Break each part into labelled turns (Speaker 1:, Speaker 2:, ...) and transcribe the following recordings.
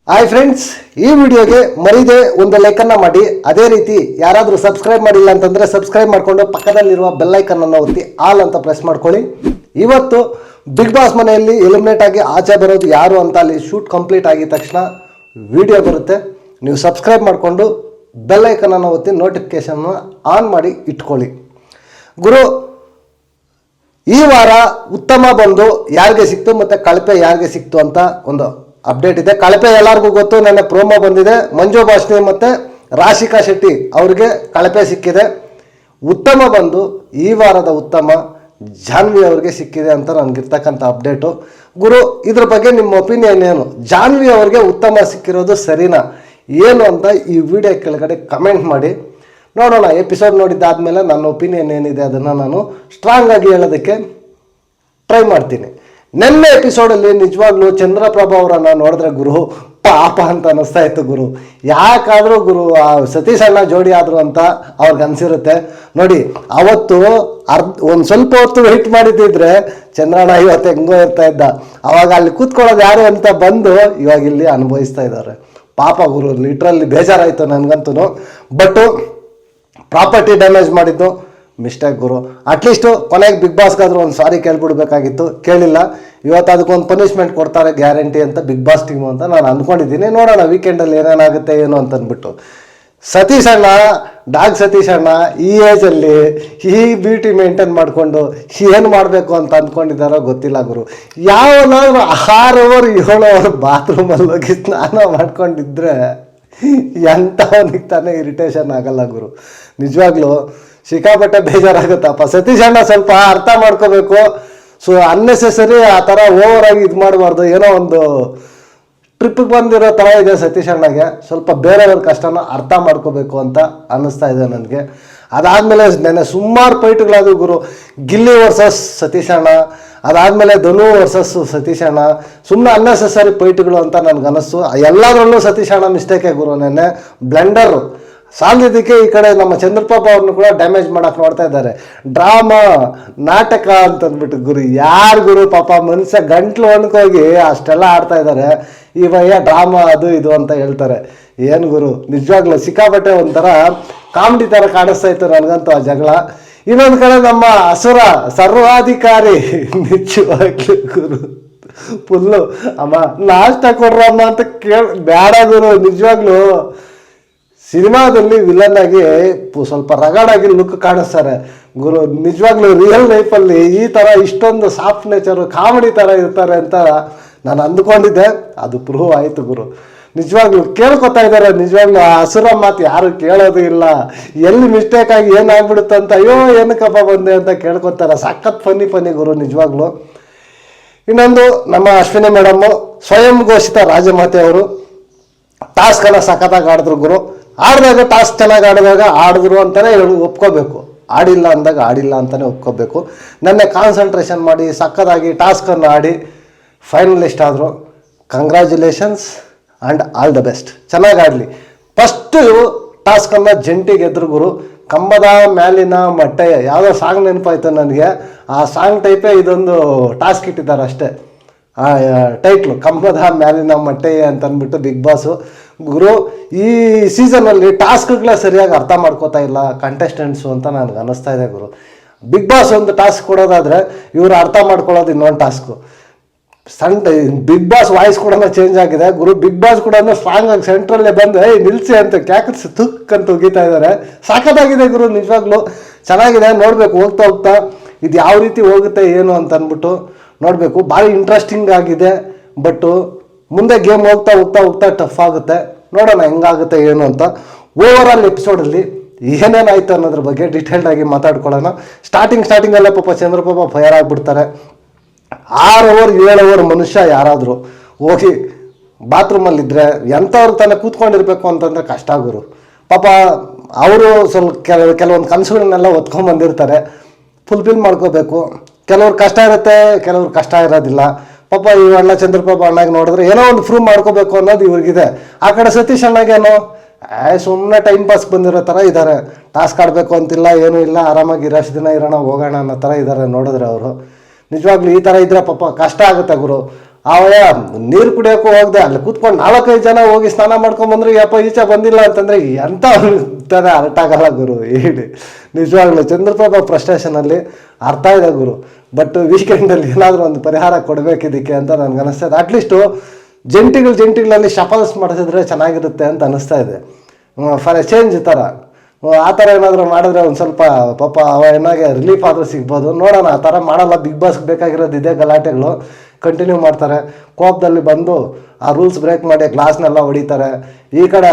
Speaker 1: Hi friends, ಈ ವಿಡಿಯೋಗೆ ಮರಿದೆ ಒಂದು ಲೈಕನ್ನು ಮಾಡಿ. ಅದೇ ರೀತಿ ಯಾರಾದರೂ ಸಬ್ಸ್ಕ್ರೈಬ್ ಮಾಡಿಲ್ಲ ಅಂತಂದರೆ ಸಬ್ಸ್ಕ್ರೈಬ್ ಮಾಡಿಕೊಂಡು ಪಕ್ಕದಲ್ಲಿರುವ ಬೆಲ್ಲೈಕನ್ನನ್ನು ಒತ್ತಿ ಆಲ್ ಅಂತ ಪ್ರೆಸ್ ಮಾಡ್ಕೊಳ್ಳಿ. ಇವತ್ತು ಬಿಗ್ ಬಾಸ್ ಮನೆಯಲ್ಲಿ ಎಲಿಮಿನೇಟ್ ಆಗಿ ಆಚೆ ಬರೋದು ಯಾರು ಅಂತ ಅಲ್ಲಿ ಶೂಟ್ ಕಂಪ್ಲೀಟ್ ಆಗಿದ ತಕ್ಷಣ ವಿಡಿಯೋ ಬರುತ್ತೆ. ನೀವು ಸಬ್ಸ್ಕ್ರೈಬ್ ಮಾಡಿಕೊಂಡು ಬೆಲ್ಲೈಕನ್ನನ್ನು ಒತ್ತಿ ನೋಟಿಫಿಕೇಷನ್ನ ಆನ್ ಮಾಡಿ ಇಟ್ಕೊಳ್ಳಿ. ಗುರು, ಈ ವಾರ ಉತ್ತಮ ಬಂದು ಯಾರಿಗೆ ಸಿಕ್ತು ಮತ್ತು ಕಳಪೆ ಯಾರಿಗೆ ಸಿಕ್ತು ಅಂತ ಒಂದು ಅಪ್ಡೇಟ್ ಇದೆ. ಕಳಪೆ ಎಲ್ಲರಿಗೂ ಗೊತ್ತು, ನನ್ನ ಪ್ರೋಮೋ ಬಂದಿದೆ. ಮಂಜು ಭಾಷಣಿ ಮತ್ತು ರಾಶಿಕಾ ಶೆಟ್ಟಿ ಅವ್ರಿಗೆ ಕಳಪೆ ಸಿಕ್ಕಿದೆ. ಉತ್ತಮ ಬಂದು ಈ ವಾರದ ಉತ್ತಮ ಜಾನ್ವಿ ಅವ್ರಿಗೆ ಸಿಕ್ಕಿದೆ ಅಂತ ನನಗಿರ್ತಕ್ಕಂಥ ಅಪ್ಡೇಟು. ಗುರು, ಇದ್ರ ಬಗ್ಗೆ ನಿಮ್ಮ ಒಪಿನಿಯನ್ ಏನು? ಜಾನ್ವಿ ಅವ್ರಿಗೆ ಉತ್ತಮ ಸಿಕ್ಕಿರೋದು ಸರಿನಾ ಏನು ಅಂತ ಈ ವಿಡಿಯೋ ಕೆಳಗಡೆ ಕಮೆಂಟ್ ಮಾಡಿ ನೋಡೋಣ. ಎಪಿಸೋಡ್ ನೋಡಿದ್ದಾದಮೇಲೆ ನನ್ನ ಒಪಿನಿಯನ್ ಏನಿದೆ ಅದನ್ನು ನಾನು ಸ್ಟ್ರಾಂಗ್ ಆಗಿ ಹೇಳೋದಕ್ಕೆ ಟ್ರೈ ಮಾಡ್ತೀನಿ. ನೆನ್ನೆ ಎಪಿಸೋಡಲ್ಲಿ ನಿಜವಾಗ್ಲೂ ಚಂದ್ರಪ್ರಭಾ ಅವರನ್ನು ನೋಡಿದ್ರೆ ಗುರು ಪಾಪ ಅಂತ ಅನ್ನಿಸ್ತಾ ಇತ್ತು. ಗುರು, ಯಾಕಾದರೂ ಗುರು ಆ ಸತೀಶ್ ಅಣ್ಣ ಜೋಡಿ ಆದರು ಅಂತ ಅವ್ರಿಗೆ ಅನಿಸಿರುತ್ತೆ. ನೋಡಿ, ಅವತ್ತು ಒಂದು ಸ್ವಲ್ಪ ಹೊತ್ತು ವೆಯ್ಟ್ ಮಾಡಿದ್ದಿದ್ರೆ ಚಂದ್ರಣ್ಣ ಇವತ್ತು ಹೆಂಗೋ ಇರ್ತಾ ಇದ್ದ. ಅವಾಗ ಅಲ್ಲಿ ಕೂತ್ಕೊಳ್ಳೋದು ಯಾರು ಅಂತ ಬಂದು ಇವಾಗ ಇಲ್ಲಿ ಅನುಭವಿಸ್ತಾ ಇದ್ದಾರೆ. ಪಾಪ ಗುರು, ಲಿಟ್ರಲ್ಲಿ ಬೇಜಾರಾಯಿತು ನನಗಂತೂ. ಬಟ್ಟು ಪ್ರಾಪರ್ಟಿ ಡ್ಯಾಮೇಜ್ ಮಾಡಿದ್ದು ಮಿಸ್ಟೇಕ್ ಗುರು. ಅಟ್ಲೀಸ್ಟು ಕೊನೆಗೆ ಬಿಗ್ ಬಾಸ್ಗಾದರೂ ಒಂದು ಸಾರಿ ಕೇಳ್ಬಿಡ್ಬೇಕಾಗಿತ್ತು, ಕೇಳಿಲ್ಲ. ಇವತ್ತು ಅದಕ್ಕೊಂದು ಪನಿಷ್ಮೆಂಟ್ ಕೊಡ್ತಾರೆ ಗ್ಯಾರಂಟಿ ಅಂತ ಬಿಗ್ ಬಾಸ್ ಟೀಮು ಅಂತ ನಾನು ಅಂದ್ಕೊಂಡಿದ್ದೀನಿ. ನೋಡೋಣ ವೀಕೆಂಡಲ್ಲಿ ಏನೇನಾಗುತ್ತೆ ಏನು ಅಂತಂದ್ಬಿಟ್ಟು. ಸತೀಶ್ ಅಣ್ಣ, ಡಾಗ್ ಸತೀಶ್ ಅಣ್ಣ ಈ ಏಜಲ್ಲಿ ಈ ಬ್ಯೂಟಿ ಮೇಂಟೈನ್ ಮಾಡಿಕೊಂಡು ಏನು ಮಾಡಬೇಕು ಅಂತ ಅಂದ್ಕೊಂಡಿದ್ದಾರೋ ಗೊತ್ತಿಲ್ಲ ಗುರು. ಯಾವನಾದ್ರೂ 6 ಅವರ್ 7 ಅವರ್ ಬಾತ್ರೂಮಲ್ಲಿ ಹೋಗಿ ಸ್ನಾನ ಮಾಡ್ಕೊಂಡಿದ್ರೆ ಎಂಥವನಿಗೆ ತಾನೇ ಇರಿಟೇಷನ್ ಆಗಲ್ಲ ಗುರು. ನಿಜವಾಗ್ಲೂ ಸಿಕ್ಕಾಪಟ್ಟೆ ಬೇಜಾರಾಗುತ್ತಪ್ಪ. ಸತೀಶ್ ಅಣ್ಣ ಸ್ವಲ್ಪ ಅರ್ಥ ಮಾಡ್ಕೋಬೇಕು. ಸೊ ಅನ್ನೆಸೆಸರಿ ಆ ಥರ ಓವರಾಗಿ ಇದು ಮಾಡಬಾರ್ದು. ಏನೋ ಒಂದು ಟ್ರಿಪ್ಪಿಗೆ ಬಂದಿರೋ ಥರ ಇದೆ ಸತೀಶ್ ಅಣ್ಣಗೆ. ಸ್ವಲ್ಪ ಬೇರೆಯವ್ರ ಕಷ್ಟನ ಅರ್ಥ ಮಾಡ್ಕೋಬೇಕು ಅಂತ ಅನ್ನಿಸ್ತಾ ಇದೆ ನನಗೆ. ಅದಾದಮೇಲೆ ನೆನ್ನೆ ಸುಮಾರು ಫೈಟ್ಗಳಾದವು ಗುರು. ಗಿಲ್ಲಿ ವರ್ಸಸ್ ಸತೀಶ್ ಅಣ್ಣ, ಅದಾದಮೇಲೆ ಧನು ವರ್ಸಸ್ ಸತೀಶ್ ಅಣ್ಣ. ಸುಮ್ಮನೆ ಅನ್ನೆಸೆಸರಿ ಫೈಟ್ಗಳು ಅಂತ ನನಗನ್ನಿಸ್ತು. ಎಲ್ಲದರಲ್ಲೂ ಸತೀಶ್ ಅಣ್ಣ ಮಿಸ್ಟೇಕೇ ಗುರು. ನೆನ್ನೆ ಬ್ಲೆಂಡರು ಸಾಲದಕ್ಕೆ ಈ ಕಡೆ ನಮ್ಮ ಚಂದ್ರಪ್ರಭಾ ಅವ್ರನ್ನ ಕೂಡ ಡ್ಯಾಮೇಜ್ ಮಾಡೋಕೆ ನೋಡ್ತಾ ಇದ್ದಾರೆ. ಡ್ರಾಮಾ ನಾಟಕ ಅಂತಂದ್ಬಿಟ್ಟು ಗುರು. ಯಾರು ಗುರು ಪಾಪ ಮನುಷ್ಯ ಗಂಟ್ಲು ಒಣಕೋಗಿ ಅಷ್ಟೆಲ್ಲ ಆಡ್ತಾ ಇದ್ದಾರೆ. ಇವಯ್ಯ ಡ್ರಾಮಾ ಅದು ಇದು ಅಂತ ಹೇಳ್ತಾರೆ. ಏನು ಗುರು, ನಿಜವಾಗ್ಲೂ ಸಿಕ್ಕಾಪಟ್ಟೆ ಒಂಥರ ಕಾಮಿಡಿ ಥರ ಕಾಣಿಸ್ತಾ ಇತ್ತು ನನಗಂತೂ ಆ ಜಗಳ. ಇನ್ನೊಂದು ಕಡೆ ನಮ್ಮ ಅಸುರ ಸರ್ವಾಧಿಕಾರಿ ನಿಜವಾಗ್ಲೂ ಗುರು ಫುಲ್ಲು ಅಮ್ಮ ನಾಷ್ಟ ಕೊಡ್ರಮ್ಮ ಅಂತ ಬೇಡ ಗುರು. ನಿಜವಾಗ್ಲೂ ಸಿನಿಮಾದಲ್ಲಿ ವಿಲನ್ ಆಗಿ ಸ್ವಲ್ಪ ರಗಡಾಗಿ ಲುಕ್ ಕಾಣಿಸ್ತಾರೆ ಗುರು. ನಿಜವಾಗ್ಲೂ ರಿಯಲ್ ಲೈಫಲ್ಲಿ ಈ ಥರ ಇಷ್ಟೊಂದು ಸಾಫ್ಟ್ ನೇಚರು ಕಾಮಿಡಿ ಥರ ಇರ್ತಾರೆ ಅಂತ ನಾನು ಅಂದ್ಕೊಂಡಿದ್ದೆ. ಅದು ಪ್ರೂವ್ ಆಯಿತು ಗುರು. ನಿಜವಾಗ್ಲೂ ಕೇಳ್ಕೊತಾ ಇದ್ದಾರೆ. ನಿಜವಾಗ್ಲೂ ಆ ಹಸುರ ಮಾತು ಯಾರು ಕೇಳೋದು ಇಲ್ಲ. ಎಲ್ಲಿ ಮಿಸ್ಟೇಕ್ ಆಗಿ ಏನಾಗ್ಬಿಡುತ್ತೆ ಅಂತ ಅಯ್ಯೋ ಏನಕ್ಕಪ್ಪ ಬಂದೆ ಅಂತ ಕೇಳ್ಕೊತಾರೆ. ಸಖತ್ ಫನ್ನಿ ಗುರು ನಿಜವಾಗ್ಲೂ. ಇನ್ನೊಂದು ನಮ್ಮ ಅಶ್ವಿನಿ ಮೇಡಮ್ಮು ಸ್ವಯಂ ಘೋಷಿತ ರಾಜಮಾತೆ ಅವರು ಟಾಸ್ಕನ್ನು ಸಖತ್ತಾಗಿ ಆಡಿದ್ರು ಗುರು. ಆಡಿದಾಗ ಟಾಸ್ಕ್ ಚೆನ್ನಾಗಿ ಆಡಿದಾಗ ಆಡಿದ್ರು ಅಂತಲೇ ಒಪ್ಕೋಬೇಕು. ಆಡಿಲ್ಲ ಅಂದಾಗ ಆಡಿಲ್ಲ ಅಂತಲೇ ಒಪ್ಕೋಬೇಕು. ನನ್ನೆ ಕಾನ್ಸಂಟ್ರೇಷನ್ ಮಾಡಿ ಸಖತ್ತಾಗಿ ಟಾಸ್ಕನ್ನು ಆಡಿ ಫೈನಲಿಸ್ಟ್ ಆದರು. Congratulations and all the best. ಚೆನ್ನಾಗಿ ಆಡಲಿ. ಫಸ್ಟು ಟಾಸ್ಕನ್ನು ಜಂಟಿ ಗೆದ್ರು ಗುರು. ಕಂಬದ ಮ್ಯಾಲಿನ ಮೊಟ್ಟೆ ಯಾವುದೋ ಸಾಂಗ್ ನೆನಪಾಯ್ತು ನನಗೆ. ಆ ಸಾಂಗ್ ಟೈಪೇ ಇದೊಂದು ಟಾಸ್ಕ್ ಇಟ್ಟಿದ್ದಾರೆ ಅಷ್ಟೇ. ಆ ಟೈಟ್ಲು ಕಂಬದ ಮ್ಯಾಲಿನ ಮೊಟ್ಟೆ ಅಂತಂದ್ಬಿಟ್ಟು ಬಿಗ್ ಬಾಸು ಗುರು. ಈ ಸೀಸನಲ್ಲಿ ಟಾಸ್ಕ್ಗಳೇ ಸರಿಯಾಗಿ ಅರ್ಥ ಮಾಡ್ಕೋತಾ ಇಲ್ಲ ಕಂಟೆಸ್ಟೆಂಟ್ಸು ಅಂತ ನನಗೆ ಅನ್ನಿಸ್ತಾ ಇದೆ ಗುರು. ಬಿಗ್ ಬಾಸ್ ಒಂದು ಟಾಸ್ಕ್ ಕೊಡೋದಾದರೆ ಇವರು ಅರ್ಥ ಮಾಡ್ಕೊಳ್ಳೋದು ಇನ್ನೊಂದು ಟಾಸ್ಕು. ಬಿಗ್ ಬಾಸ್ ವಾಯ್ಸ್ ಕೂಡ ಚೇಂಜ್ ಆಗಿದೆ ಗುರು. ಬಿಗ್ ಬಾಸ್ ಕೂಡ ಸ್ಟ್ರಾಂಗ್ ಆಗಿ ಸೆಂಟ್ರಲ್ಲೇ ಬಂದು ನಿಲ್ಸಿ ಅಂತ ಕ್ಯಾಕರ್ಸ್ ತುಕ್ ಅಂತ ಉಗಿತಾ ಇದ್ದಾರೆ. ಸಾಕತ್ತಾಗಿದೆ ಗುರು. ನಿಜವಾಗ್ಲೂ ಚೆನ್ನಾಗಿದೆ. ನೋಡಬೇಕು ಹೋಗ್ತಾ ಹೋಗ್ತಾ ಇದು ಯಾವ ರೀತಿ ಹೋಗುತ್ತೆ ಏನು ಅಂತ ಅಂದ್ಬಿಟ್ಟು ನೋಡಬೇಕು. ಭಾಳ ಇಂಟ್ರೆಸ್ಟಿಂಗ್ ಆಗಿದೆ. ಬಟ್ಟು ಮುಂದೆ ಗೇಮ್ ಹೋಗ್ತಾ ಹೋಗ್ತಾ ಹೋಗ್ತಾ ಟಫ್ ಆಗುತ್ತೆ. ನೋಡೋಣ ಹೆಂಗಾಗುತ್ತೆ ಏನು ಅಂತ. ಓವರ್ ಆಲ್ ಎಪಿಸೋಡಲ್ಲಿ ಏನೇನಾಯಿತು ಅನ್ನೋದ್ರ ಬಗ್ಗೆ ಡೀಟೇಲ್ಡ್ ಆಗಿ ಮಾತಾಡ್ಕೊಳ್ಳೋಣ. ಸ್ಟಾರ್ಟಿಂಗಲ್ಲೇ ಪಾಪ ಚಂದ್ರಪ್ರಭಾ ಫೈರ್ ಆಗಿಬಿಡ್ತಾರೆ. 6 ಅವರ್ 7 ಅವರ್ ಮನುಷ್ಯ ಯಾರಾದರೂ ಹೋಗಿ ಬಾತ್ರೂಮಲ್ಲಿದ್ದರೆ ಎಂಥವ್ರು ತಾನೇ ಕೂತ್ಕೊಂಡಿರ್ಬೇಕು ಅಂತಂದರೆ ಕಷ್ಟ ಗುರು. ಪಾಪ ಅವರು ಸ್ವಲ್ಪ ಕೆಲವೊಂದು ಕನಸುಗಳನ್ನೆಲ್ಲ ಹೊತ್ಕೊಂಡ್ಬಂದಿರ್ತಾರೆ. ಫುಲ್ಫಿಲ್ ಮಾಡ್ಕೋಬೇಕು. ಕೆಲವ್ರು ಕಷ್ಟ ಇರುತ್ತೆ, ಕೆಲವ್ರು ಕಷ್ಟ ಇರೋದಿಲ್ಲ. ಪಾಪ ಈ ಅಣ್ಣ ಚಂದ್ರಪ್ರಭಾ ಅಣ್ಣಗೆ ನೋಡಿದ್ರೆ ಏನೋ ಒಂದು ಪ್ರೂವ್ ಮಾಡ್ಕೋಬೇಕು ಅನ್ನೋದು ಇವ್ರಿಗಿದೆ. ಆ ಕಡೆ ಸತೀಶ್ ಅಣ್ಣಗೇನೋ ಸುಮ್ಮನೆ ಟೈಮ್ ಪಾಸ್ ಬಂದಿರೋ ಥರ ಇದ್ದಾರೆ. ಟಾಸ್ಕ್ ಆಡಬೇಕು ಅಂತಿಲ್ಲ, ಏನೂ ಇಲ್ಲ, ಆರಾಮಾಗಿ ಇರೋಷ್ಟು ದಿನ ಇರೋಣ ಹೋಗೋಣ ಅನ್ನೋ ಥರ ಇದ್ದಾರೆ ನೋಡಿದ್ರೆ ಅವರು. ನಿಜವಾಗ್ಲೂ ಈ ಥರ ಇದ್ದರೆ ಪಾಪ ಕಷ್ಟ ಆಗುತ್ತೆ ಗುರು. ಅವಯ ನೀರು ಕುಡಿಯೋಕ್ಕೂ ಹೋಗ್ದೆ ಅಲ್ಲಿ ಕೂತ್ಕೊಂಡು 4-5 ಜನ ಹೋಗಿ ಸ್ನಾನ ಮಾಡ್ಕೊಂಬಂದ್ರೆ ಯಪ್ಪ ಈಚೆ ಬಂದಿಲ್ಲ ಅಂತಂದರೆ ಎಂಥ ತಾನೆ ಅರ್ಥ ಆಗಲ್ಲ ಗುರು. ಹೇಳಿ ನಿಜವಾಗ್ಲೂ ಚಂದ್ರಪ್ರಭಾ ಫ್ರಸ್ಟ್ರೇಷನಲ್ಲಿ ಅರ್ಥ ಇದೆ ಗುರು. ಬಟ್ ವೀಕೆಂಡಲ್ಲಿ ಏನಾದರೂ ಒಂದು ಪರಿಹಾರ ಕೊಡಬೇಕಿದ್ದಕ್ಕೆ ಅಂತ ನನಗೆ ಅನಿಸ್ತದೆ. ಅಟ್ಲೀಸ್ಟು ಜಂಟಿಗಳಲ್ಲಿ ಶಫಲ್ಸ್ ಮಾಡಿಸಿದ್ರೆ ಚೆನ್ನಾಗಿರುತ್ತೆ ಅಂತ ಅನಿಸ್ತಾ ಇದೆ. ಫಾರ್ ಎ ಚೇಂಜ್ ಥರ ಆ ಥರ ಏನಾದರೂ ಮಾಡಿದ್ರೆ ಒಂದು ಸ್ವಲ್ಪ ಪಾಪ ಅವ ಏನಾಗೆ ರಿಲೀಫ್ ಆದರೂ ಸಿಗ್ಬೋದು. ನೋಡೋಣ. ಆ ಥರ ಮಾಡಲ್ಲ. ಬಿಗ್ ಬಾಸ್ಗೆ ಬೇಕಾಗಿರೋದು ಇದೇ ಗಲಾಟೆಗಳು ಕಂಟಿನ್ಯೂ ಮಾಡ್ತಾರೆ. ಕೋಪದಲ್ಲಿ ಬಂದು ಆ ರೂಲ್ಸ್ ಬ್ರೇಕ್ ಮಾಡಿ ಗ್ಲಾಸ್ನೆಲ್ಲ ಹೊಡಿತಾರೆ. ಈ ಕಡೆ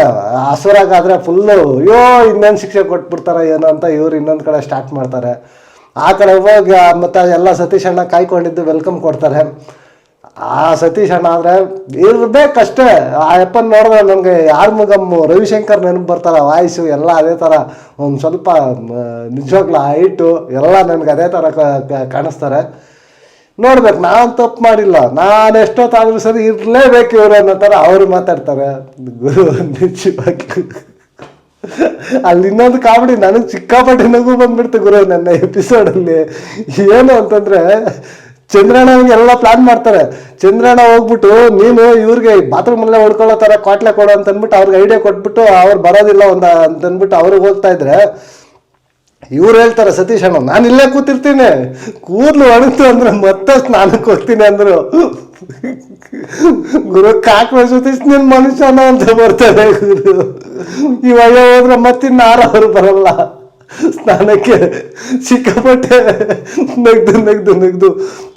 Speaker 1: ಹಸುರಾಗಾದರೆ ಫುಲ್ಲು ಅಯ್ಯೋ ಇನ್ನೊಂದು ಶಿಕ್ಷೆ ಕೊಟ್ಬಿಡ್ತಾರೆ ಏನೋ ಅಂತ ಇವ್ರು ಇನ್ನೊಂದು ಕಡೆ ಸ್ಟಾರ್ಟ್ ಮಾಡ್ತಾರೆ. ಆ ಕಡೆ ಹೋಗಿ ಮತ್ತು ಎಲ್ಲ ಸತೀಶ್ ಅಣ್ಣ ಕಾಯ್ಕೊಂಡಿದ್ದು ವೆಲ್ಕಮ್ ಕೊಡ್ತಾರೆ. ಆ ಸತೀಶ್ ಅಣ್ಣ ಆದರೆ ಇರಬೇಕಷ್ಟೇ. ಆ ಅಪ್ಪನ ನೋಡಿದ್ರೆ ನನಗೆ ಯಾರ್ಮುಗಮ್ಮು ರವಿಶಂಕರ್ ನೆನಪು ಬರ್ತಾರೆ. ವಾಯ್ಸು ಎಲ್ಲ ಅದೇ ಥರ, ಒಂದು ಸ್ವಲ್ಪ ನಿಜವಾಗ್ಲೂ ಹೈಟು ಎಲ್ಲ ನನಗೆ ಅದೇ ಥರ ಕಾಣಿಸ್ತಾರೆ. ನೋಡ್ಬೇಕು. ನಾನು ತಪ್ಪು ಮಾಡಿಲ್ಲ, ನಾನು ಎಷ್ಟೊತ್ತಾದರೂ ಸರಿ ಇರಲೇಬೇಕು ಇವರು ಅನ್ನೋ ಥರ ಅವರು ಮಾತಾಡ್ತಾರೆ. ನಿಜವಾಗಿ ಅಲ್ಲಿ ಇನ್ನೊಂದು ಕಾಮಿಡಿ ನನಗೆ ಸಿಕ್ಕಾಪಟ್ಟೆ ನಗು ಬಂದ್ಬಿಡ್ತು ಗುರು ನನ್ನ ಎಪಿಸೋಡಲ್ಲಿ. ಏನು ಅಂತಂದರೆ ಚಂದ್ರಣ್ಣನಿಗೆ ಎಲ್ಲ ಪ್ಲಾನ್ ಮಾಡ್ತಾರೆ. ಚಂದ್ರಣ್ಣ ಹೋಗ್ಬಿಟ್ಟು ನೀನು ಇವ್ರಿಗೆ ಬಾತ್ರೂಮಲ್ಲೇ ಹೊಡ್ಕೊಳ್ಳೋ ಥರ ಕ್ವಾಟ್ಲೆ ಕೊಡು ಅಂತಂದ್ಬಿಟ್ಟು ಅವ್ರಿಗೆ ಐಡಿಯಾ ಕೊಟ್ಬಿಟ್ಟು ಅವ್ರು ಬರೋದಿಲ್ಲ ಅಂತಂದ್ಬಿಟ್ಟು ಅವ್ರಿಗೆ ಹೋಗ್ತಾ ಇದ್ರೆ ಇವ್ರು ಹೇಳ್ತಾರೆ ಸತೀಶ್ ಅಣ್ಣ ನಾನು ಇಲ್ಲೇ ಕೂತಿರ್ತೀನಿ, ಕೂದಲು ಒಣಗ್ತು ಅಂದ್ರೆ ಮತ್ತೆ ಸ್ನಾನಕ್ಕೆ ಹೋಗ್ತೀನಿ ಅಂದರು. ಗುರು ಕಾಕ್ರ ಸತೀಶ್ ನಿನ್ನ ಮನುಷ್ಯನ ಅಂತ ಬರ್ತಾರೆ ಗುರು. ಇವಾಗ ಹೋದ್ರೆ ಮತ್ತಿನ್ನಾರು ಬರಲ್ಲ ಸ್ನಾನಕ್ಕೆ. ಸಿಕ್ಕಾಪಟ್ಟೆ ನಗ್ದು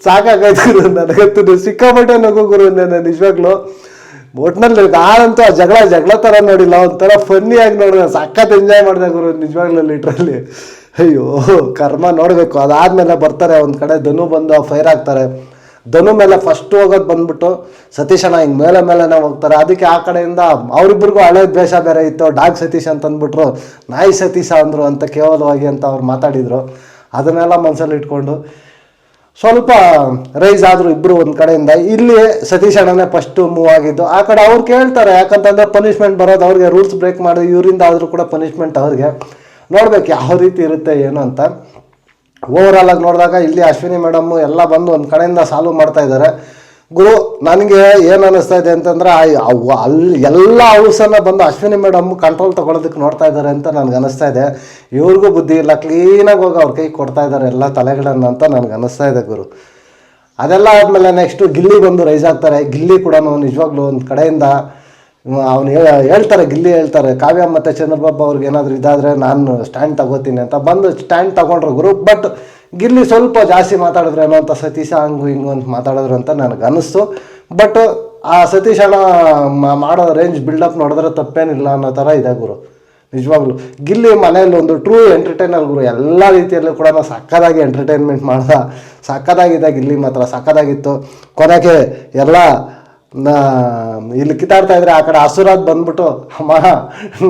Speaker 1: ಸಾಕಾಗಾಯ್ತು ಗುರು ನನಗಂತೂ. ಸಿಕ್ಕಾಪಟ್ಟೆ ನಗು ಗುರು ನನ್ನ ನಿಜವಾಗ್ಲು. ಒಟ್ನಲ್ಲಿ ನಾನಂತೂ ಆ ಜಗಳ ಥರ ನೋಡಿಲ್ಲ, ಒಂಥರ ಫನ್ನಿಯಾಗಿ ನೋಡಿದೆ. ಸಖತ್ ಎಂಜಾಯ್ ಮಾಡಿದೆ ಗುರು ನಿಜವಾಗ್ಲೂ ಲಿಟ್ರಲ್ಲಿ. ಅಯ್ಯೋ ಕರ್ಮ ನೋಡಬೇಕು. ಅದಾದಮೇಲೆ ಬರ್ತಾರೆ ಒಂದು ಕಡೆ ಧನು ಬಂದು ಫೈರ್ ಆಗ್ತಾರೆ. ಧನು ಮೇಲೆ ಫಸ್ಟ್ ಹೋಗೋದು ಬಂದ್ಬಿಟ್ಟು ಸತೀಶ್ ಅಣ್ಣ ಹಿಂಗೆ ಮೇಲೆನೇ ಹೋಗ್ತಾರೆ. ಅದಕ್ಕೆ ಆ ಕಡೆಯಿಂದ ಅವರಿಬ್ಬರಿಗೂ ಹಳೆ ದ್ವೇಷ ಬೇರೆ ಇತ್ತು. ಡಾಗ್ ಸತೀಶ್ ಅಂತ ಅಂದ್ಬಿಟ್ರು, ನಾಯಿ ಸತೀಶ ಅಂದರು ಅಂತ ಕೇವಲವಾಗಿ ಅಂತ ಅವ್ರು ಮಾತಾಡಿದರು. ಅದನ್ನೆಲ್ಲ ಮನಸ್ಸಲ್ಲಿ ಇಟ್ಕೊಂಡು ಸ್ವಲ್ಪ ರೈಸ್ ಆದರು ಇಬ್ಬರು ಒಂದು ಕಡೆಯಿಂದ. ಇಲ್ಲಿ ಸತೀಶ್ ಅಣ್ಣನೇ ಫಸ್ಟು ಮೂವ್ ಆಗಿದ್ದು. ಆ ಕಡೆ ಅವ್ರು ಕೇಳ್ತಾರೆ, ಯಾಕಂತಂದರೆ ಪನಿಷ್ಮೆಂಟ್ ಬರೋದು ಅವ್ರಿಗೆ, ರೂಲ್ಸ್ ಬ್ರೇಕ್ ಮಾಡಿ ಇವರಿಂದ ಆದರೂ ಕೂಡ ಪನಿಷ್ಮೆಂಟ್ ಅವ್ರಿಗೆ. ನೋಡ್ಬೇಕು ಯಾವ ರೀತಿ ಇರುತ್ತೆ ಏನು ಅಂತ. ಓವರಾಲ್ ಆಗಿ ನೋಡಿದಾಗ ಇಲ್ಲಿ ಅಶ್ವಿನಿ ಮೇಡಮ್ಮು ಎಲ್ಲ ಬಂದು ಒಂದು ಕಡೆಯಿಂದ ಸಾಲ್ವ್ ಮಾಡ್ತಾ ಇದ್ದಾರೆ. ಗುರು ನನಗೆ ಏನು ಅನ್ನಿಸ್ತಾ ಇದೆ ಅಂತಂದರೆ ಅಲ್ಲಿ ಎಲ್ಲ ಹೌಸನ್ನು ಬಂದು ಅಶ್ವಿನಿ ಮೇಡಮ್ ಕಂಟ್ರೋಲ್ ತೊಗೊಳೋದಕ್ಕೆ ನೋಡ್ತಾ ಇದ್ದಾರೆ ಅಂತ ನನಗೆ ಅನ್ನಿಸ್ತಾ ಇದೆ. ಇವ್ರಿಗೂ ಬುದ್ಧಿ ಇಲ್ಲ, ಕ್ಲೀನಾಗಿ ಹೋಗಿ ಅವ್ರ ಕೈ ಕೊಡ್ತಾ ಇದ್ದಾರೆ ಎಲ್ಲ ತಲೆಗಳನ್ನು ಅಂತ ನನಗೆ ಅನ್ನಿಸ್ತಾ ಇದೆ ಗುರು. ಅದೆಲ್ಲ ಆದಮೇಲೆ ನೆಕ್ಸ್ಟು ಗಿಲ್ಲಿ ಬಂದು ರೈಸ್ ಆಗ್ತಾರೆ. ಗಿಲ್ಲಿ ಕೂಡ ನಿಜವಾಗ್ಲೂ ಒಂದು ಕಡೆಯಿಂದ ಅವನು ಹೇಳ್ತಾರೆ, ಗಿಲ್ಲಿ ಹೇಳ್ತಾರೆ ಕಾವ್ಯ ಮತ್ತು ಚಂದ್ರಬಾಬು ಅವ್ರಿಗೆ ಏನಾದರೂ ಇದಾದರೆ ನಾನು ಸ್ಟ್ಯಾಂಡ್ ತಗೋತೀನಿ ಅಂತ ಬಂದು ಸ್ಟ್ಯಾಂಡ್ ತಗೊಂಡ್ರು ಗುರು. ಬಟ್ ಗಿಲ್ಲಿ ಸ್ವಲ್ಪ ಜಾಸ್ತಿ ಮಾತಾಡಿದ್ರೇನೋ ಅಂತ ಸತೀಶ ಹಂಗು ಹಿಂಗು ಅಂತ ಮಾತಾಡಿದ್ರು ಅಂತ ನನಗೆ ಅನ್ನಿಸ್ತು. ಬಟ್ ಆ ಸತೀಶ್ ಅಣ್ಣ ಮಾಡೋ ರೇಂಜ್ ಬಿಲ್ಡಪ್ ನೋಡಿದ್ರೆ ತಪ್ಪೇನಿಲ್ಲ ಅನ್ನೋ ಥರ ಇದೆ ಗುರು ನಿಜವಾಗ್ಲು. ಗಿಲ್ಲಿ ಮನೆಯಲ್ಲಿ ಒಂದು ಟ್ರೂ ಎಂಟರ್ಟೈನರ್ ಗುರು. ಎಲ್ಲ ರೀತಿಯಲ್ಲೂ ಕೂಡ ಸಕ್ಕದಾಗಿ ಎಂಟರ್ಟೈನ್ಮೆಂಟ್ ಮಾಡ್ದ. ಸಕ್ಕದಾಗಿದೆ ಗಿಲ್ಲಿ ಮಾತ್ರ, ಸಕ್ಕದಾಗಿತ್ತು. ಕೊನೆಗೆ ಎಲ್ಲ ಇಲ್ಲಿ ಕಿತ್ತಾಡ್ತಾ ಇದ್ರೆ ಆ ಕಡೆ ಹಸುರಾದ್ ಬಂದ್ಬಿಟ್ಟು ಅಮ್ಮ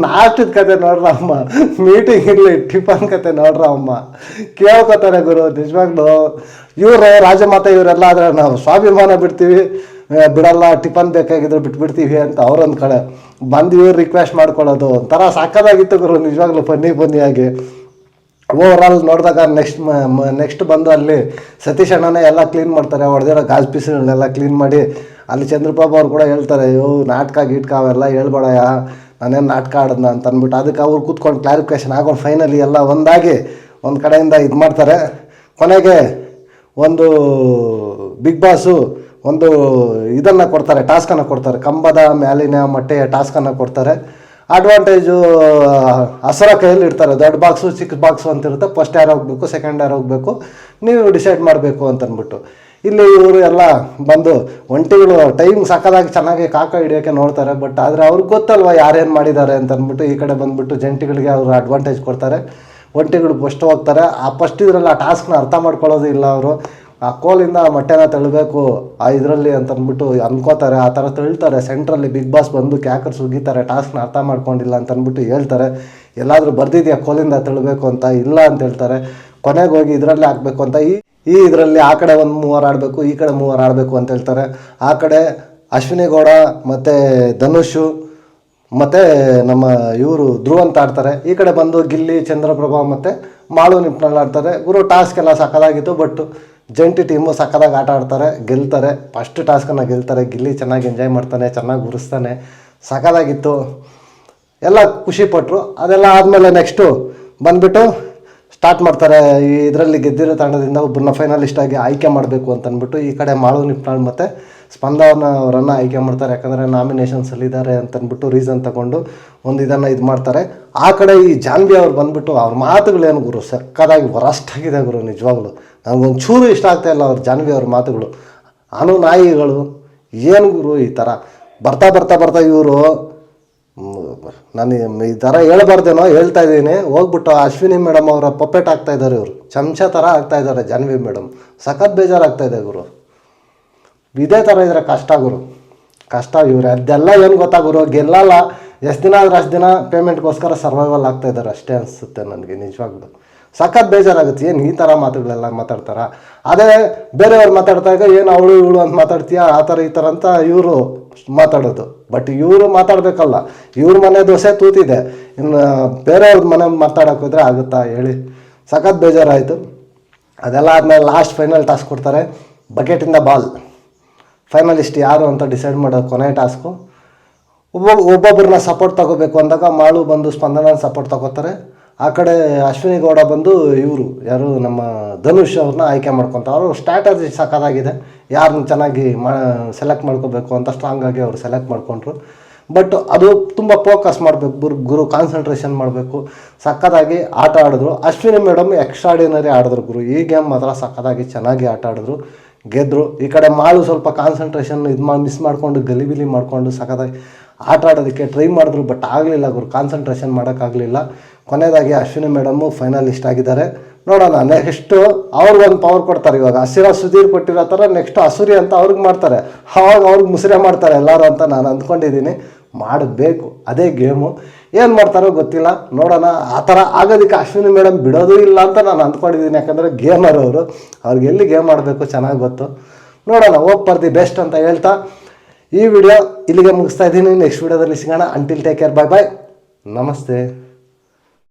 Speaker 1: ನಾಷ್ಟದ ಕತೆ ನೋಡ್ರ ಅಮ್ಮ, ಮೀಟಿಂಗ್ ಇರಲಿ ಟಿಫನ್ ಕತೆ ನೋಡ್ರ ಅಮ್ಮ ಕೇಳ್ಕೊತಾರೆ ಗುರು ನಿಜವಾಗ್ಲು. ಇವರು ರಾಜಮಾತೆ ಇವರೆಲ್ಲ ಆದರೆ ನಾವು ಸ್ವಾಭಿಮಾನ ಬಿಡಲ್ಲ, ಟಿಫನ್ ಬೇಕಾಗಿದ್ರೆ ಬಿಟ್ಬಿಡ್ತೀವಿ ಅಂತ ಅವರೊಂದು ಕಡೆ ಬಂದು ಇವ್ರು ರಿಕ್ವೆಸ್ಟ್ ಮಾಡ್ಕೊಳ್ಳೋದು ಒಂಥರ ಸಾಕಾಗಿತ್ತು ಗುರು ನಿಜವಾಗ್ಲೂ. ಫನ್ನಿಯಾಗಿ ಓವರಾಲ್ ನೋಡಿದಾಗ ನೆಕ್ಸ್ಟ್ ಬಂದು ಅಲ್ಲಿ ಸತೀಶ್ ಅಣ್ಣನೇ ಎಲ್ಲ ಕ್ಲೀನ್ ಮಾಡ್ತಾರೆ. ಹೊಡೆದಿರೋ ಗಾಜ್ ಪೀಸ್ಗಳನ್ನೆಲ್ಲ ಕ್ಲೀನ್ ಮಾಡಿ ಅಲ್ಲಿ ಚಂದ್ರಪ್ರಭು ಅವ್ರು ಕೂಡ ಹೇಳ್ತಾರೆ, ಅಯ್ಯೋ ನಾಟಕ ಗೀಟ್ಕ ಅವೆಲ್ಲ ಹೇಳ್ಬೇಡಯ್ಯ, ನಾನೇನು ನಾಟಕ ಆಡೋದನ್ನ ಅಂತ ಅಂದ್ಬಿಟ್ಟು ಅದಕ್ಕೆ ಅವ್ರು ಕೂತ್ಕೊಂಡು ಕ್ಲಾರಿಫಿಕೇಷನ್ ಆಗೋದು. ಫೈನಲಿ ಎಲ್ಲ ಒಂದಾಗಿ ಒಂದು ಕಡೆಯಿಂದ ಇದು ಮಾಡ್ತಾರೆ. ಕೊನೆಗೆ ಒಂದು ಬಿಗ್ ಬಾಸು ಒಂದು ಇದನ್ನು ಕೊಡ್ತಾರೆ, ಟಾಸ್ಕನ್ನು ಕೊಡ್ತಾರೆ. ಕಂಬದ ಮ್ಯಾಲಿನ ಮೊಟ್ಟೆಯ ಟಾಸ್ಕನ್ನು ಕೊಡ್ತಾರೆ. ಅಡ್ವಾಂಟೇಜು ಹಸರ ಕೈಯಲ್ಲಿ ಇಡ್ತಾರೆ. ದೊಡ್ಡ ಬಾಕ್ಸು ಚಿಕ್ಕ ಬಾಕ್ಸು ಅಂತಿರುತ್ತೆ. ಫಸ್ಟ್ ಯಾರು ಹೋಗಬೇಕು, ಸೆಕೆಂಡ್ ಯಾರು ಹೋಗಬೇಕು, ನೀವು ಡಿಸೈಡ್ ಮಾಡಬೇಕು ಅಂತಂದ್ಬಿಟ್ಟು ಇಲ್ಲಿ ಇವರು ಎಲ್ಲ ಬಂದು ಒಂಟಿಗಳು ಟೈಮ್ ಸಾಕಾದಾಗಿ ಚೆನ್ನಾಗಿ ಕಾಕ ಹಿಡಿಯೋಕ್ಕೆ ನೋಡ್ತಾರೆ. ಬಟ್ ಆದರೆ ಅವ್ರಿಗೆ ಗೊತ್ತಲ್ವ ಯಾರೇನು ಮಾಡಿದ್ದಾರೆ ಅಂತಂದ್ಬಿಟ್ಟು ಈ ಕಡೆ ಬಂದುಬಿಟ್ಟು ಜಂಟಿಗಳಿಗೆ ಅವರು ಅಡ್ವಾಂಟೇಜ್ ಕೊಡ್ತಾರೆ. ಒಂಟಿಗಳು ಫಸ್ಟ್ ಹೋಗ್ತಾರೆ. ಆ ಫಸ್ಟ್ ಇದರಲ್ಲಿ ಆ ಟಾಸ್ಕ್ನ ಅರ್ಥ ಮಾಡ್ಕೊಳ್ಳೋದು ಇಲ್ಲ. ಅವರು ಆ ಕೋಲಿಂದ ಮೊಟ್ಟೆನ ತಳ್ಳಬೇಕು ಆ ಇದರಲ್ಲಿ ಅಂತಂದ್ಬಿಟ್ಟು ಅನ್ಕೋತಾರೆ. ಆ ಥರ ತಳ್ತಾರೆ. ಸೆಂಟ್ರಲ್ಲಿ ಬಿಗ್ ಬಾಸ್ ಬಂದು ಕ್ಯಾಕರ್ಸ್ ಉಗಿತಾರೆ, ಟಾಸ್ಕ್ನ ಅರ್ಥ ಮಾಡ್ಕೊಂಡಿಲ್ಲ ಅಂತಂದ್ಬಿಟ್ಟು ಹೇಳ್ತಾರೆ. ಎಲ್ಲಾದರೂ ಬರ್ದಿದೆಯಾ ಕೋಲಿಂದ ತಳ್ಳಬೇಕು ಅಂತ? ಇಲ್ಲ ಅಂತ ಹೇಳ್ತಾರೆ. ಕೊನೆಗೆ ಹೋಗಿ ಇದರಲ್ಲೇ ಹಾಕಬೇಕು ಅಂತ ಈ ಇದರಲ್ಲಿ ಆ ಕಡೆ ಒಂದು 3 ಆಡಬೇಕು, ಈ ಕಡೆ 3 ಆಡಬೇಕು ಅಂತ ಹೇಳ್ತಾರೆ. ಆ ಕಡೆ ಅಶ್ವಿನಿ ಗೌಡ ಮತ್ತು ಧನುಷು ಮತ್ತು ನಮ್ಮ ಇವರು ಧ್ರುವ ಅಂತ ಆಡ್ತಾರೆ. ಈ ಕಡೆ ಬಂದು ಗಿಲ್ಲಿ, ಚಂದ್ರಪ್ರಭಾ ಮತ್ತು ಮಾಳು ನಿಪ್ನಲ್ಲಿ ಆಡ್ತಾರೆ. ಗುರು ಟಾಸ್ಕ್ ಎಲ್ಲ ಸಕ್ಕದಾಗಿತ್ತು. ಬಟ್ ಜಂಟಿ ಟೀಮು ಸಕ್ಕದಾಗಿ ಆಟ ಆಡ್ತಾರೆ, ಗೆಲ್ತಾರೆ. ಫಸ್ಟ್ ಟಾಸ್ಕನ್ನು ಗೆಲ್ತಾರೆ. ಗಿಲ್ಲಿ ಚೆನ್ನಾಗಿ ಎಂಜಾಯ್ ಮಾಡ್ತಾನೆ, ಚೆನ್ನಾಗಿ ಉರಿಸ್ತಾನೆ, ಸಕ್ಕದಾಗಿತ್ತು. ಎಲ್ಲ ಖುಷಿಪಟ್ಟರು. ಅದೆಲ್ಲ ಆದಮೇಲೆ ನೆಕ್ಸ್ಟು ಬಂದುಬಿಟ್ಟು ಸ್ಟಾರ್ಟ್ ಮಾಡ್ತಾರೆ. ಈ ಇದರಲ್ಲಿ ಗೆದ್ದಿರೋ ತಂಡದಿಂದ ಒಬ್ಬರನ್ನ ಫೈನಲಿಸ್ಟ್ ಆಗಿ ಆಯ್ಕೆ ಮಾಡಬೇಕು ಅಂತಂದ್ಬಿಟ್ಟು ಈ ಕಡೆ ಮಾಳು ನಿಪ್ನಾಳ್ ಮತ್ತು ಸ್ಪಂದನ ಅವರನ್ನು ಆಯ್ಕೆ ಮಾಡ್ತಾರೆ. ಯಾಕಂದರೆ ನಾಮಿನೇಷನ್ಸಲ್ಲಿದ್ದಾರೆ ಅಂತಂದ್ಬಿಟ್ಟು ರೀಸನ್ ತಗೊಂಡು ಒಂದು ಇದನ್ನು ಇದು ಮಾಡ್ತಾರೆ. ಆ ಕಡೆ ಈ ಜಾನ್ವಿ ಅವ್ರು ಬಂದುಬಿಟ್ಟು ಅವ್ರ ಮಾತುಗಳೇನು ಗುರು ಸಕ್ಕದಾಗಿ ವರಷ್ಟಾಗಿದೆ ಗುರು. ನಿಜವಾಗ್ಲು ನನಗೊಂದು ಚೂರು ಇಷ್ಟ ಆಗ್ತಾಯಿಲ್ಲ ಅವ್ರ ಜಾನ್ವಿ ಅವ್ರ ಮಾತುಗಳು. ಅನುನಾಯಿಗಳು ಏನು ಗುರು ಈ ಥರ ಬರ್ತಾ ಬರ್ತಾ ಬರ್ತಾ ಇವರು ನಾನು ಈ ಥರ ಹೇಳ್ಬಾರ್ದೇನೋ ಹೇಳ್ತಾ ಇದ್ದೀನಿ. ಹೋಗ್ಬಿಟ್ಟು ಅಶ್ವಿನಿ ಮೇಡಮ್ ಅವರ ಪಪ್ಪೆಟ್ ಆಗ್ತಾಯಿದ್ದಾರೆ ಇವರು, ಚಮಚ ಥರ ಆಗ್ತಾಯಿದ್ದಾರೆ ಜಾನ್ವಿ ಮೇಡಮ್. ಸಖತ್ ಬೇಜಾರಾಗ್ತಾಯಿದೆ ಗುರು. ಇದೇ ಥರ ಇದ್ರೆ ಕಷ್ಟ ಗುರು, ಕಷ್ಟ. ಇವ್ರು ಅದೆಲ್ಲ ಏನು ಗೊತ್ತಾ ಗುರು, ಗೆಲ್ಲಲ್ಲ. ಎಷ್ಟು ದಿನ ಆದ್ರೆ ಅಷ್ಟು ದಿನ ಪೇಮೆಂಟ್ಗೋಸ್ಕರ ಸರ್ವೈವಲ್ ಆಗ್ತಾಯಿದ್ದಾರೆ ಅಷ್ಟೇ ಅನಿಸುತ್ತೆ ನನಗೆ ನಿಜವಾಗ್ಲು. ಸಖತ್ ಬೇಜಾರಾಗುತ್ತೆ. ಏನು ಈ ಥರ ಮಾತುಗಳೆಲ್ಲ ಮಾತಾಡ್ತಾರ. ಅದೇ ಬೇರೆಯವ್ರು ಮಾತಾಡ್ತಾಗ ಏನು ಅವಳು ಇವಳು ಅಂತ ಮಾತಾಡ್ತೀಯ ಆ ಥರ ಈ ಥರ ಅಂತ ಇವರು ಮಾತಾಡೋದು. ಬಟ್ ಇವರು ಮಾತಾಡಬೇಕಲ್ಲ, ಇವ್ರ ಮನೆ ದೋಸೆ ತೂತಿದೆ, ಇನ್ನು ಬೇರೆಯವ್ರ ಮನೆ ಮಾತಾಡೋಕ್ಕೋದ್ರೆ ಆಗುತ್ತಾ ಹೇಳಿ. ಸಖತ್ ಬೇಜಾರಾಯಿತು. ಅದೆಲ್ಲ ಆದಮೇಲೆ ಲಾಸ್ಟ್ ಫೈನಲ್ ಟಾಸ್ಕ್ ಕೊಡ್ತಾರೆ. ಬಕೆಟಿಂದ ಬಾಲ್ ಫೈನಲಿಸ್ಟ್ ಯಾರು ಅಂತ ಡಿಸೈಡ್ ಮಾಡೋದು ಕೊನೆ ಟಾಸ್ಕು. ಒಬ್ಬೊಬ್ಬರನ್ನ ಸಪೋರ್ಟ್ ತೊಗೋಬೇಕು ಅಂದಾಗ ಮಾಳು ಬಂದು ಸ್ಪಂದನ ಸಪೋರ್ಟ್ ತೊಗೋತಾರೆ. ಆ ಕಡೆ ಅಶ್ವಿನಿ ಗೌಡ ಬಂದು ಇವರು ಯಾರು ನಮ್ಮ ಧನುಷ್ ಅವ್ರನ್ನ ಆಯ್ಕೆ ಮಾಡ್ಕೊತಾರೆ. ಅವರು ಸ್ಟ್ರಾಟಜಿ ಸಕ್ಕದಾಗಿದೆ, ಯಾರನ್ನ ಚೆನ್ನಾಗಿ ಸೆಲೆಕ್ಟ್ ಮಾಡ್ಕೋಬೇಕು ಅಂತ ಸ್ಟ್ರಾಂಗಾಗಿ ಅವರು ಸೆಲೆಕ್ಟ್ ಮಾಡ್ಕೊಂಡ್ರು. ಬಟ್ ಅದು ತುಂಬ ಫೋಕಸ್ ಮಾಡಬೇಕು ಗುರು, ಕಾನ್ಸಂಟ್ರೇಷನ್ ಮಾಡಬೇಕು. ಸಕ್ಕದಾಗಿ ಆಟ ಆಡಿದ್ರು. ಅಶ್ವಿನಿ ಮೇಡಮ್ ಎಕ್ಸ್ಟ್ರಾಡಿನರಿ ಆಡಿದ್ರು ಗುರು. ಈ ಗೇಮ್ ಮಾತ್ರ ಸಕ್ಕದಾಗಿ ಚೆನ್ನಾಗಿ ಆಟ ಆಡಿದ್ರು, ಗೆದ್ದರು. ಈ ಕಡೆ ಮಾಳು ಸ್ವಲ್ಪ ಕಾನ್ಸಂಟ್ರೇಷನ್ ಮಿಸ್ ಮಾಡಿಕೊಂಡು ಗಲಿಬಿಲಿ ಮಾಡಿಕೊಂಡು ಸಕ್ಕದಾಗಿ ಆಟ ಆಡೋದಕ್ಕೆ ಟ್ರೈ ಮಾಡಿದ್ರು. ಬಟ್ ಆಗಲಿಲ್ಲ ಗುರು, ಕಾನ್ಸಂಟ್ರೇಷನ್ ಮಾಡೋಕ್ಕಾಗಲಿಲ್ಲ. ಕೊನೆಯದಾಗಿ ಅಶ್ವಿನಿ ಮೇಡಮ್ಮು ಫೈನಲಿಸ್ಟ್ ಆಗಿದ್ದಾರೆ. ನೋಡೋಣ ನೆಕ್ಸ್ಟು ಅವ್ರಿಗೊಂದು ಪವರ್ ಕೊಡ್ತಾರೆ. ಇವಾಗ ಹಸಿರ ಸುಧೀರ್ ಕೊಟ್ಟಿರೋ ಥರ ನೆಕ್ಸ್ಟು ಅಸುರಿ ಅಂತ ಅವ್ರಿಗೆ ಮಾಡ್ತಾರೆ. ಆವಾಗ ಅವ್ರಿಗೆ ಮುಸುರೆ ಮಾಡ್ತಾರೆ ಎಲ್ಲರೂ ಅಂತ ನಾನು ಅಂದ್ಕೊಂಡಿದ್ದೀನಿ. ಮಾಡಬೇಕು, ಅದೇ ಗೇಮು. ಏನು ಮಾಡ್ತಾರೋ ಗೊತ್ತಿಲ್ಲ, ನೋಡೋಣ. ಆ ಥರ ಆಗೋದಕ್ಕೆ ಅಶ್ವಿನಿ ಮೇಡಮ್ ಬಿಡೋದು ಇಲ್ಲ ಅಂತ ನಾನು ಅಂದ್ಕೊಂಡಿದ್ದೀನಿ. ಯಾಕಂದರೆ ಗೇಮರ್ ಅವರು, ಅವ್ರಿಗೆ ಎಲ್ಲಿ ಗೇಮ್ ಆಡಬೇಕು ಚೆನ್ನಾಗಿ ಗೊತ್ತು. ನೋಡೋಣ, ಹೋಪ್ ಫಾರ್ ದಿ ಬೆಸ್ಟ್ ಅಂತ ಹೇಳ್ತಾ ಈ ವಿಡಿಯೋ ಇಲ್ಲಿಗೆ ಮುಗಿಸ್ತಾ ಇದ್ದೀನಿ. ನೆಕ್ಸ್ಟ್ ವಿಡಿಯೋದಲ್ಲಿ ಸಿಗೋಣ. ಅಂಟಿಲ್ ಟೇಕ್ ಕೇರ್, ಬಾಯ್ ಬಾಯ್, ನಮಸ್ತೆ.